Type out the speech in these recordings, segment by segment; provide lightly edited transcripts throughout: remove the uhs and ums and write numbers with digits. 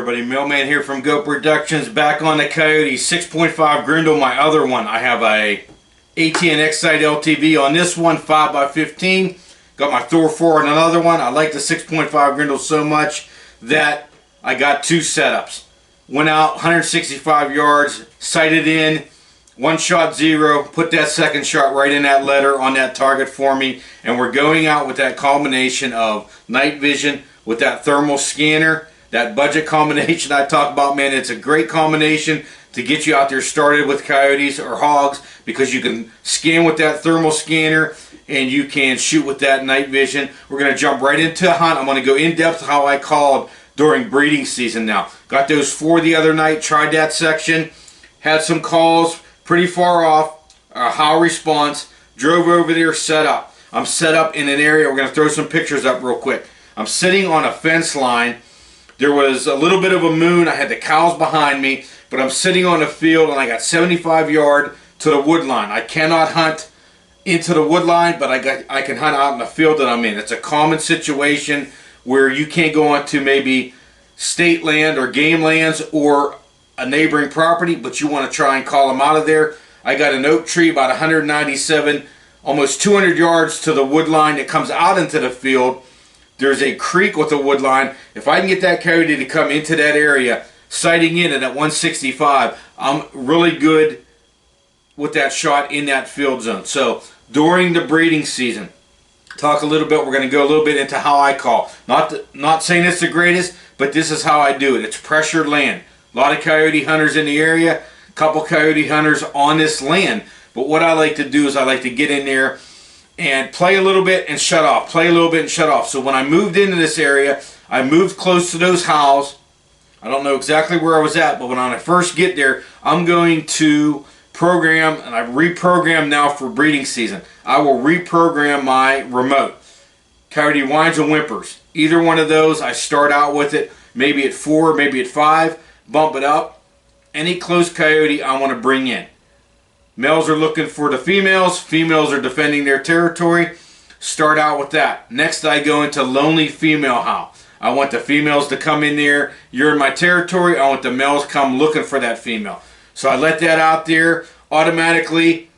everybody, Mailman here from Go Productions, back on the Coyote 6.5 Grindle. My other one, I have a ATN XSight LTV on this one, 5x15. Got my Thor 4 on another one. I like the 6.5 Grindle so much that I got two setups. Went out 165 yards, sighted in, one shot zero, put that second shot right in that letter on that target for me, and we're going out with that combination of night vision with that thermal scanner. That budget combination I talk about, man, it's a great combination to get you out there started with coyotes or hogs, because you can scan with that thermal scanner and you can shoot with that night vision. We're going to jump right into a hunt. I'm going to go in depth how I called during breeding season now. Got those 4 the other night, tried that section, had some calls pretty far off, high response, drove over there, set up. I'm set up in an area, we're going to throw some pictures up real quick. I'm sitting on a fence line. There was a little bit of a moon. I had the cows behind me, but I'm sitting on the field and I got 75 yard to the wood line. I cannot hunt into the wood line, but I can hunt out in the field that I'm in. It's a common situation where you can't go onto maybe state land or game lands or a neighboring property, but you want to try and call them out of there. I got an oak tree about 197, almost 200 yards to the wood line that comes out into the field. There's a creek with a wood line. If I can get that coyote to come into that area, sighting in at 165, I'm really good with that shot in that field zone. So during the breeding season, talk a little bit, we're going to go a little bit into how I call. Not saying it's the greatest, but this is how I do it. It's pressured land. A lot of coyote hunters in the area, a couple coyote hunters on this land. But what I like to do is I like to get in there and play a little bit and shut off, play a little bit and shut off. So when I moved into this area, I moved close to those howls. I don't know exactly where I was at, but when I first get there, I'm going to program, and I reprogram now for breeding season. I will reprogram my remote. Coyote whines and whimpers. Either one of those, I start out with it, maybe at 4, maybe at 5, bump it up. Any close coyote I want to bring in. Males are looking for the females. Females are defending their territory. Start out with that. Next, I go into lonely female howl. I want the females to come in there. You're in my territory. I want the males come looking for that female. So I let that out there. Automatically,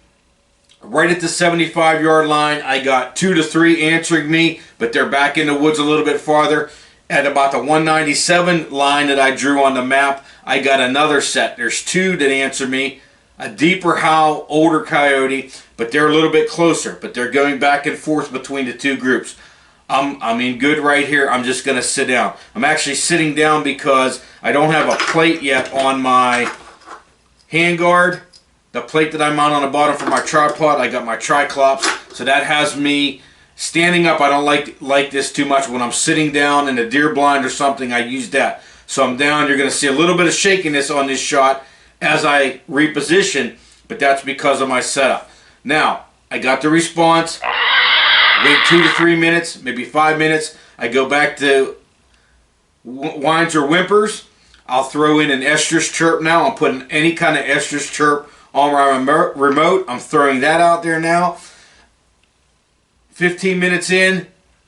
right at the 75 yard line, I got 2 to 3 answering me, but they're back in the woods a little bit farther. At about the 197 line that I drew on the map, I got another set. There's 2 that answer me. A deeper howl, older coyote, but they're a little bit closer, but they're going back and forth between the 2 groups. I'm in good right here. I'm just going to sit down. I'm actually sitting down because I don't have a plate yet on my handguard. The plate that I mount on the bottom for my tripod, I got my triclops, so that has me standing up. I don't like this too much. When I'm sitting down in a deer blind or something, I use that. So I'm down. You're going to see a little bit of shakiness on this shot as I reposition, but that's because of my setup. Now, I got the response. Wait 2 to 3 minutes, maybe 5 minutes. I go back to whines or whimpers. I'll throw in an estrus chirp now. I'm putting any kind of estrus chirp on my remote. I'm throwing that out there now. 15 minutes in,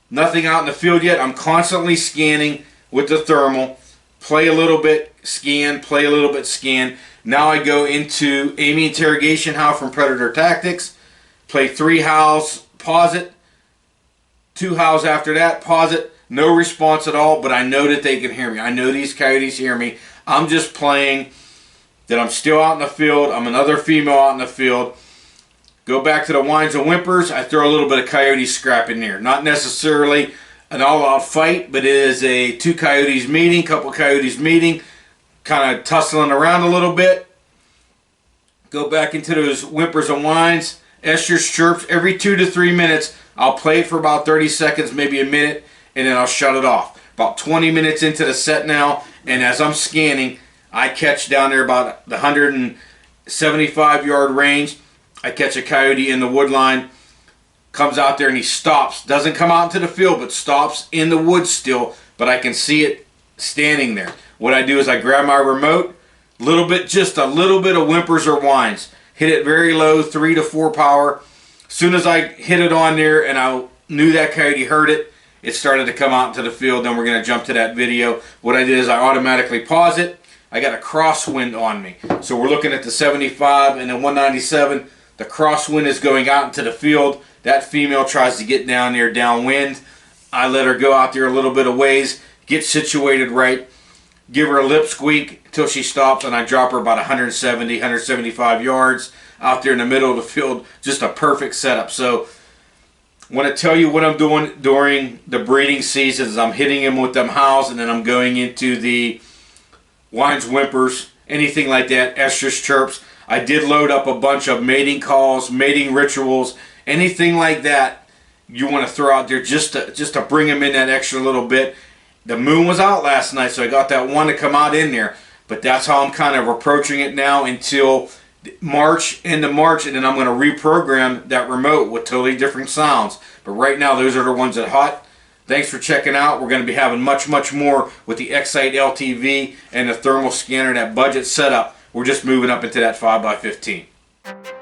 nothing out in the field yet. I'm constantly scanning with the thermal. Play a little bit, scan, play a little bit, scan. Now I go into aiming interrogation howl from Predator Tactics. Play 3 howls, pause it. 2 howls after that, pause it. No response at all, but I know that they can hear me. I know these coyotes hear me. I'm just playing that I'm still out in the field. I'm another female out in the field. Go back to the whines and whimpers. I throw a little bit of coyote scrap in there. Not necessarily an all-out fight, but it is a 2 coyotes meeting, couple coyotes meeting, kind of tussling around a little bit. Go back into those whimpers and whines, estrus chirps. Every 2 to 3 minutes, I'll play it for about 30 seconds, maybe a minute, and then I'll shut it off. About 20 minutes into the set now, and as I'm scanning, I catch down there about the 175 yard range. I catch a coyote in the wood line. Comes out there and he stops. Doesn't come out into the field, but stops in the woods still, but I can see it standing there. What I do is I grab my remote, just a little bit of whimpers or whines. Hit it very low, 3 to 4 power. As soon as I hit it on there and I knew that coyote heard it, it started to come out into the field. Then we're going to jump to that video. What I did is I automatically pause it. I got a crosswind on me. So we're looking at the 75 and the 197. The crosswind is going out into the field. That female tries to get down there downwind. I let her go out there a little bit of ways, get situated right, give her a lip squeak until she stops, and I drop her about 170, 175 yards out there in the middle of the field. Just a perfect setup. So I want to tell you what I'm doing during the breeding seasons. I'm hitting them with them howls, and then I'm going into the whines, whimpers, anything like that, estrus, chirps. I did load up a bunch of mating calls, mating rituals, anything like that you want to throw out there just to bring them in that extra little bit. The moon was out last night, so I got that one to come out in there. But that's how I'm kind of approaching it now until March, into March, and then I'm going to reprogram that remote with totally different sounds. But right now, those are the ones that hot. Thanks for checking out. We're going to be having much more with the XSight LTV and the thermal scanner, that budget setup. We're just moving up into that 5x15.